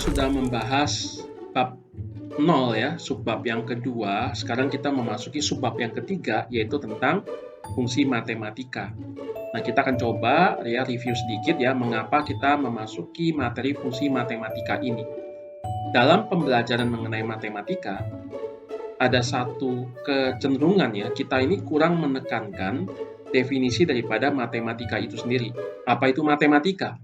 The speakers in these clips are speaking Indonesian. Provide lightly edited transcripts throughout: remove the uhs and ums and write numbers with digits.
sudah membahas bab 0 ya, subbab yang kedua. Sekarang kita memasuki subbab yang ketiga, yaitu tentang fungsi matematika. Nah, kita akan coba ya review sedikit ya, mengapa kita memasuki materi fungsi matematika ini. Dalam pembelajaran mengenai matematika, ada satu kecenderungan ya, kita ini kurang menekankan definisi daripada matematika itu sendiri. Apa itu matematika?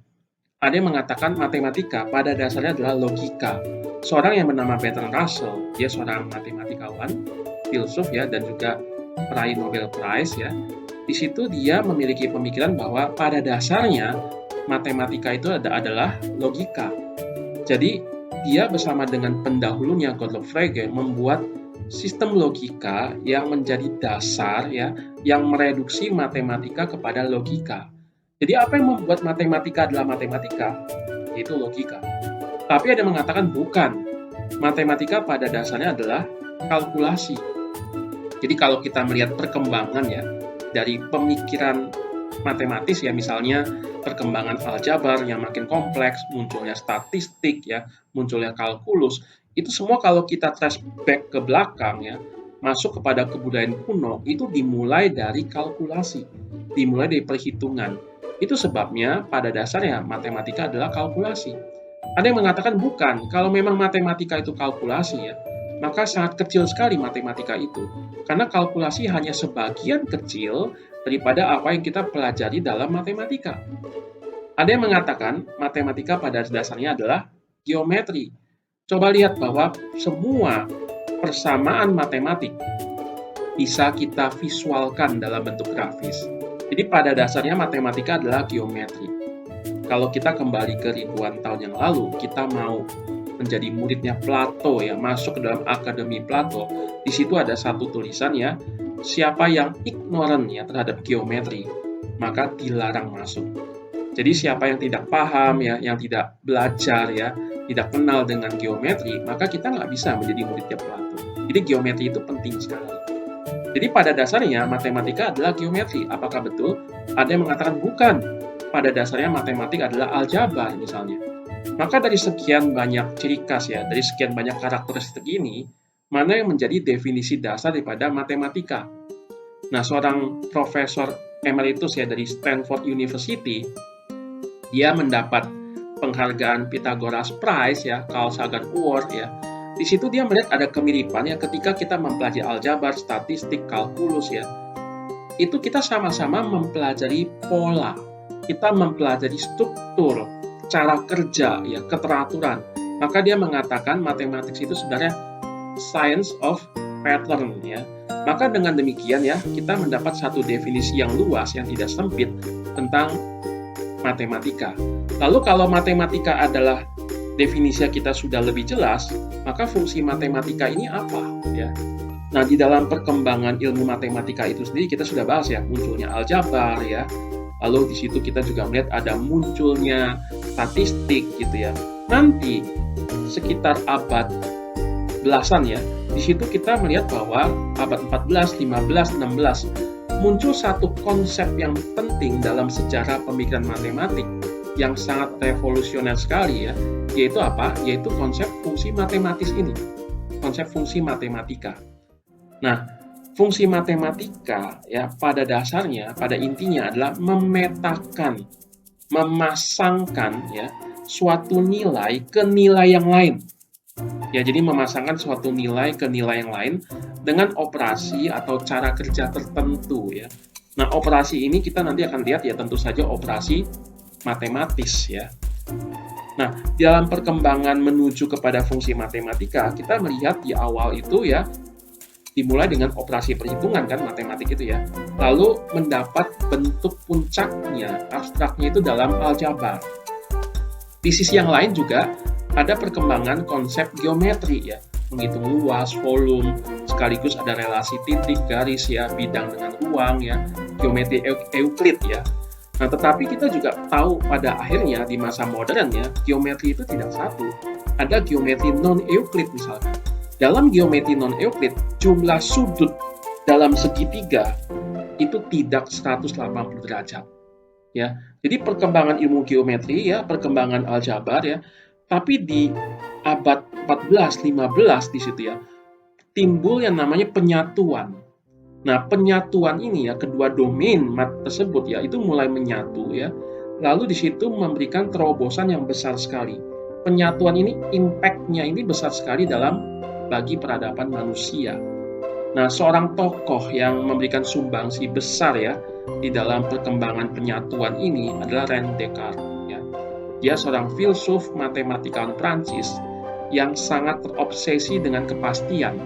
Ada yang mengatakan matematika pada dasarnya adalah logika. Seorang yang bernama Bertrand Russell, dia seorang matematikawan, filsuf ya, dan juga peraih Nobel Prize ya. Di situ dia memiliki pemikiran bahwa pada dasarnya matematika itu adalah logika. Jadi dia bersama dengan pendahulunya Gottlob Frege membuat sistem logika yang menjadi dasar ya, yang mereduksi matematika kepada logika. Jadi apa yang membuat matematika adalah matematika? Yaitu logika. Tapi ada yang mengatakan bukan. Matematika pada dasarnya adalah kalkulasi. Jadi kalau kita melihat perkembangan ya, dari pemikiran matematis ya, misalnya perkembangan aljabar yang makin kompleks, munculnya statistik ya, munculnya kalkulus, itu semua kalau kita trace back ke belakang ya, masuk kepada kebudayaan kuno, itu dimulai dari kalkulasi, dimulai dari perhitungan. Itu sebabnya pada dasarnya matematika adalah kalkulasi. Ada yang mengatakan bukan, kalau memang matematika itu kalkulasi ya, maka sangat kecil sekali matematika itu. Karena kalkulasi hanya sebagian kecil daripada apa yang kita pelajari dalam matematika. Ada yang mengatakan matematika pada dasarnya adalah geometri. Coba lihat bahwa semua persamaan matematik bisa kita visualkan dalam bentuk grafis. Jadi pada dasarnya matematika adalah geometri. Kalau kita kembali ke ribuan tahun yang lalu, kita mau menjadi muridnya Plato ya, masuk ke dalam Akademi Plato, di situ ada satu tulisan ya, siapa yang ignorant ya terhadap geometri, maka dilarang masuk. Jadi siapa yang tidak paham ya, yang tidak belajar ya, tidak kenal dengan geometri, maka kita nggak bisa menjadi muridnya Plato. Jadi geometri itu penting sekali. Jadi pada dasarnya matematika adalah geometri. Apakah betul? Ada yang mengatakan bukan. Pada dasarnya matematik adalah aljabar misalnya. Maka dari sekian banyak ciri khas ya, dari sekian banyak karakteristik ini, mana yang menjadi definisi dasar daripada matematika? Nah, seorang profesor emeritus ya dari Stanford University, dia mendapat penghargaan Pythagoras Prize ya, Carl Sagan Award ya. Di situ dia melihat ada kemiripan ya ketika kita mempelajari aljabar, statistik, kalkulus ya. Itu kita sama-sama mempelajari pola. Kita mempelajari struktur, cara kerja ya, keteraturan. Maka dia mengatakan matematik itu sebenarnya science of pattern ya. Maka dengan demikian ya, kita mendapat satu definisi yang luas yang tidak sempit tentang matematika. Lalu kalau matematika adalah definisi kita sudah lebih jelas, maka fungsi matematika ini apa ya? Nah, di dalam perkembangan ilmu matematika itu sendiri kita sudah bahas ya, munculnya aljabar ya. Lalu di situ kita juga melihat ada munculnya statistik gitu ya. Nanti sekitar abad belasan ya, di situ kita melihat bahwa abad 14, 15, 16 muncul satu konsep yang penting dalam sejarah pemikiran matematik yang sangat revolusioner sekali ya, yaitu apa? Yaitu konsep fungsi matematis ini, konsep fungsi matematika. Nah, fungsi matematika ya pada dasarnya, pada intinya adalah memetakan, memasangkan ya suatu nilai ke nilai yang lain. Ya, jadi memasangkan suatu nilai ke nilai yang lain dengan operasi atau cara kerja tertentu ya. Nah, operasi ini kita nanti akan lihat ya, tentu saja operasi matematis ya. Nah, dalam perkembangan menuju kepada fungsi matematika, kita melihat di awal itu ya, dimulai dengan operasi perhitungan kan, matematik itu ya. Lalu mendapat bentuk puncaknya, abstraknya itu dalam aljabar. Di sisi yang lain juga ada perkembangan konsep geometri ya, menghitung luas, volume, sekaligus ada relasi titik, garis ya, bidang dengan ruang ya, geometri Euclid ya. Nah, tetapi kita juga tahu pada akhirnya di masa modern ya, geometri itu tidak satu. Ada geometri non-Euclid misalnya. Dalam geometri non-Euclid, jumlah sudut dalam segitiga itu tidak 180 derajat. Ya. Jadi perkembangan ilmu geometri ya, perkembangan aljabar ya, Tapi di abad 14, 15 di situ ya, timbul yang namanya penyatuan. Nah, penyatuan ini ya, kedua domain tersebut ya, itu mulai menyatu ya. Lalu di situ memberikan terobosan yang besar sekali. Penyatuan ini, impact-nya ini besar sekali dalam bagi peradaban manusia. Nah, seorang tokoh yang memberikan sumbangsi besar ya di dalam perkembangan penyatuan ini adalah René Descartes. Ya. Dia seorang filsuf matematikawan Prancis yang sangat terobsesi dengan kepastian.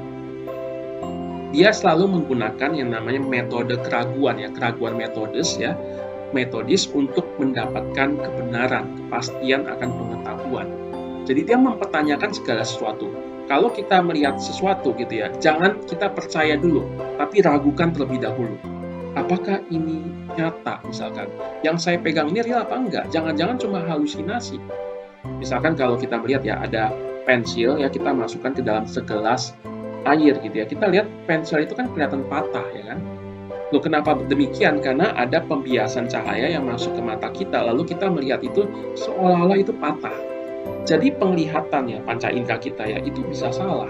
Dia selalu menggunakan yang namanya metode keraguan ya, keraguan metodis untuk mendapatkan kebenaran, kepastian akan pengetahuan. Jadi dia mempertanyakan segala sesuatu. Kalau kita melihat sesuatu gitu ya, jangan kita percaya dulu, tapi ragukan terlebih dahulu. Apakah ini nyata misalkan? Yang saya pegang ini real apa enggak? Jangan-jangan cuma halusinasi. Misalkan kalau kita melihat ya ada pensil ya, kita masukkan ke dalam segelas air gitu ya. Kita lihat pensil itu kan kelihatan patah ya kan. Loh, kenapa demikian? Karena ada pembiasan cahaya yang masuk ke mata kita, lalu kita melihat itu seolah-olah itu patah. Jadi penglihatannya, panca indera kita ya, itu bisa salah.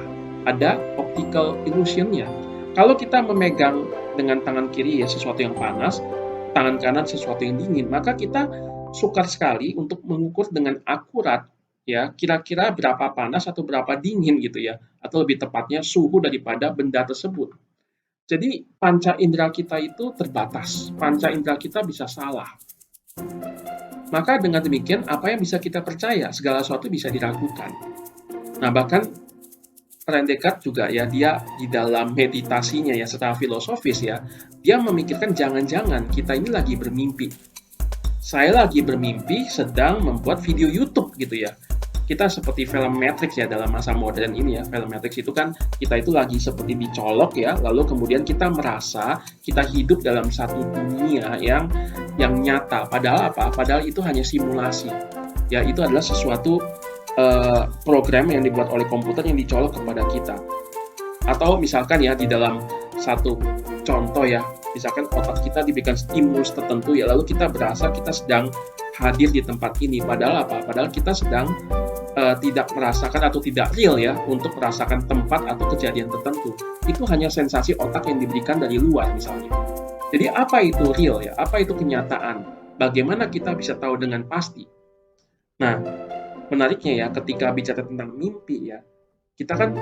Ada optical illusion-nya. Kalau kita memegang dengan tangan kiri ya sesuatu yang panas, tangan kanan sesuatu yang dingin, maka kita sukar sekali untuk mengukur dengan akurat ya kira-kira berapa panas atau berapa dingin gitu ya, atau lebih tepatnya suhu daripada benda tersebut. Jadi panca indera kita itu terbatas, panca indera kita bisa salah. Maka dengan demikian, apa yang bisa kita percaya? Segala sesuatu bisa diragukan. Nah, bahkan René Descartes juga ya, dia di dalam meditasinya ya, secara filosofis ya, dia memikirkan jangan-jangan kita ini lagi bermimpi. Saya lagi bermimpi sedang membuat video YouTube gitu ya. Kita seperti film Matrix ya dalam masa modern ini ya. Film Matrix itu kan kita itu lagi seperti dicolok ya, lalu kemudian kita merasa kita hidup dalam satu dunia yang nyata. Padahal apa? Padahal itu hanya simulasi. Ya, itu adalah sesuatu program yang dibuat oleh komputer yang dicolok kepada kita. Atau misalkan ya di dalam satu contoh ya, misalkan otak kita diberikan stimulus tertentu ya, lalu kita berasa kita sedang hadir di tempat ini. Padahal apa? Padahal kita sedang tidak merasakan atau tidak real ya untuk merasakan tempat atau kejadian tertentu. Itu hanya sensasi otak yang diberikan dari luar misalnya. Jadi apa itu real ya? Apa itu kenyataan? Bagaimana kita bisa tahu dengan pasti? Nah, menariknya ya ketika bicara tentang mimpi ya, kita kan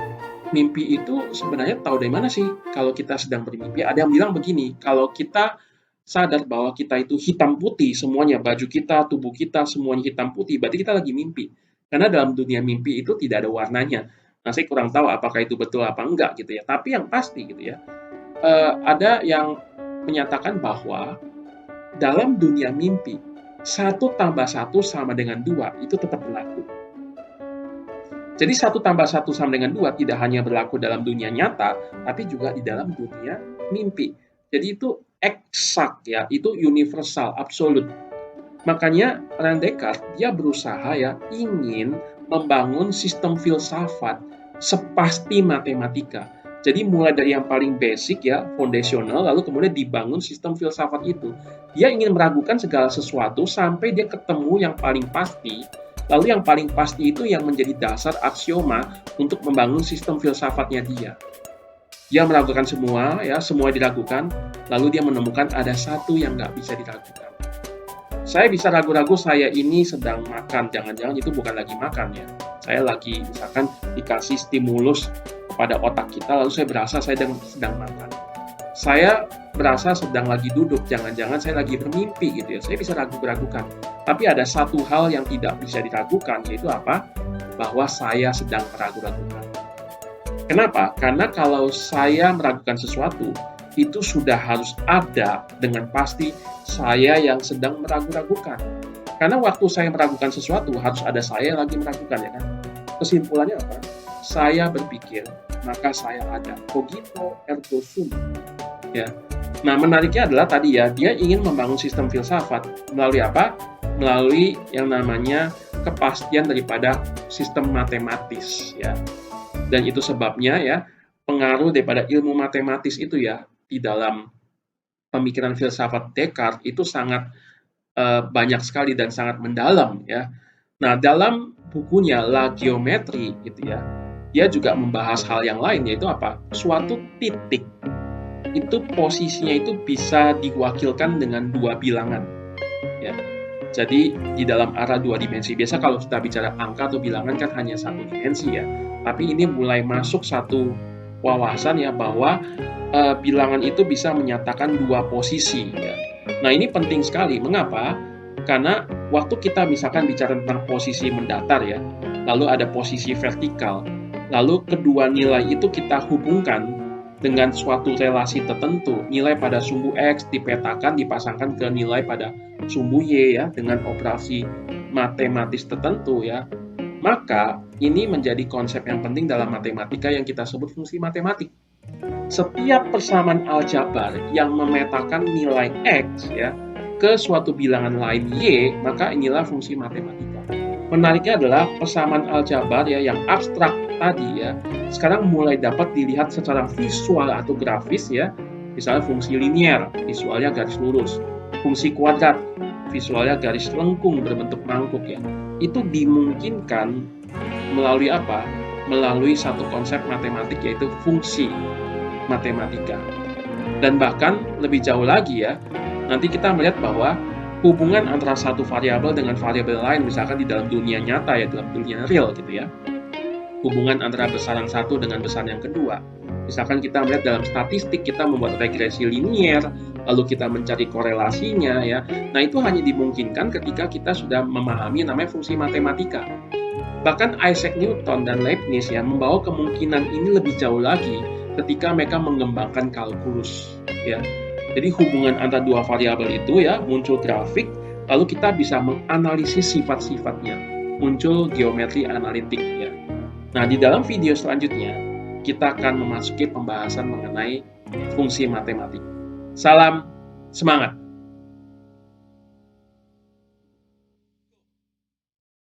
mimpi itu sebenarnya tahu dari mana sih kalau kita sedang bermimpi? Ada yang bilang begini, kalau kita sadar bahwa kita itu hitam putih semuanya, baju kita, tubuh kita, semuanya hitam putih, berarti kita lagi mimpi. Karena dalam dunia mimpi itu tidak ada warnanya. Nah, saya kurang tahu apakah itu betul apa enggak gitu ya. Tapi yang pasti gitu ya, ada yang menyatakan bahwa dalam dunia mimpi, 1+1 sama dengan 2 itu tetap berlaku. Jadi 1+1 sama dengan 2 tidak hanya berlaku dalam dunia nyata, tapi juga di dalam dunia mimpi. Jadi itu eksak ya, itu universal, absolut. Makanya René Descartes dia berusaha ya ingin membangun sistem filsafat sepasti matematika. Jadi mulai dari yang paling basic ya, foundational, lalu kemudian dibangun sistem filsafat itu. Dia ingin meragukan segala sesuatu sampai dia ketemu yang paling pasti. Lalu yang paling pasti itu yang menjadi dasar aksioma untuk membangun sistem filsafatnya dia. Dia meragukan semua, ya semua diragukan, lalu dia menemukan ada satu yang nggak bisa diragukan. Saya bisa ragu-ragu saya ini sedang makan, jangan-jangan itu bukan lagi makan ya. Saya lagi misalkan dikasih stimulus kepada otak kita, lalu saya berasa saya sedang makan. Saya berasa sedang lagi duduk, jangan-jangan saya lagi bermimpi gitu ya. Saya bisa ragu-ragukan. Tapi ada satu hal yang tidak bisa diragukan, yaitu apa? Bahwa saya sedang meragu-ragukan. Kenapa? Karena kalau saya meragukan sesuatu, itu sudah harus ada dengan pasti saya yang sedang meragu-ragukan. Karena waktu saya meragukan sesuatu, harus ada saya yang lagi meragukan ya kan. Kesimpulannya apa? Saya berpikir, maka saya ada. Cogito ergo sum. Ya. Nah, menariknya adalah tadi ya, dia ingin membangun sistem filsafat melalui apa? Melalui yang namanya kepastian daripada sistem matematis ya. Dan itu sebabnya ya, pengaruh daripada ilmu matematis itu ya di dalam pemikiran filsafat Descartes itu sangat banyak sekali dan sangat mendalam ya. Nah, dalam bukunya La Geometrie gitu ya, dia juga membahas hal yang lain, yaitu apa? Suatu titik itu posisinya itu bisa diwakilkan dengan dua bilangan ya. Jadi di dalam arah dua dimensi, biasa kalau kita bicara angka atau bilangan kan hanya satu dimensi ya, tapi ini mulai masuk satu wawasan ya, bahwa bilangan itu bisa menyatakan dua posisi ya. Nah, ini penting sekali. Mengapa? Karena waktu kita misalkan bicara tentang posisi mendatar ya, lalu ada posisi vertikal, lalu kedua nilai itu kita hubungkan dengan suatu relasi tertentu, nilai pada sumbu X dipetakan dipasangkan ke nilai pada sumbu Y ya, dengan operasi matematis tertentu ya, maka ini menjadi konsep yang penting dalam matematika yang kita sebut fungsi matematik. Setiap persamaan aljabar yang memetakan nilai X ya ke suatu bilangan lain Y, maka inilah fungsi matematika. Menariknya adalah persamaan aljabar ya yang abstrak tadi ya, sekarang mulai dapat dilihat secara visual atau grafis ya. Misalnya fungsi linier, visualnya garis lurus. Fungsi kuadrat, visualnya garis lengkung berbentuk mangkuk ya. Itu dimungkinkan melalui apa? Melalui satu konsep matematik, yaitu fungsi matematika. Dan bahkan lebih jauh lagi ya, nanti kita melihat bahwa hubungan antara satu variabel dengan variabel lain, misalkan di dalam dunia nyata ya, dalam dunia real gitu ya, hubungan antara besaran satu dengan besaran yang kedua. Misalkan kita melihat dalam statistik, kita membuat regresi linier, lalu kita mencari korelasinya ya. Nah, itu hanya dimungkinkan ketika kita sudah memahami namanya fungsi matematika. Bahkan Isaac Newton dan Leibniz ya membawa kemungkinan ini lebih jauh lagi ketika mereka mengembangkan kalkulus ya. Jadi hubungan antara dua variabel itu ya, muncul grafik, lalu kita bisa menganalisis sifat-sifatnya, muncul geometri analitik ya. Nah, di dalam video selanjutnya kita akan memasuki pembahasan mengenai fungsi matematik. Salam semangat!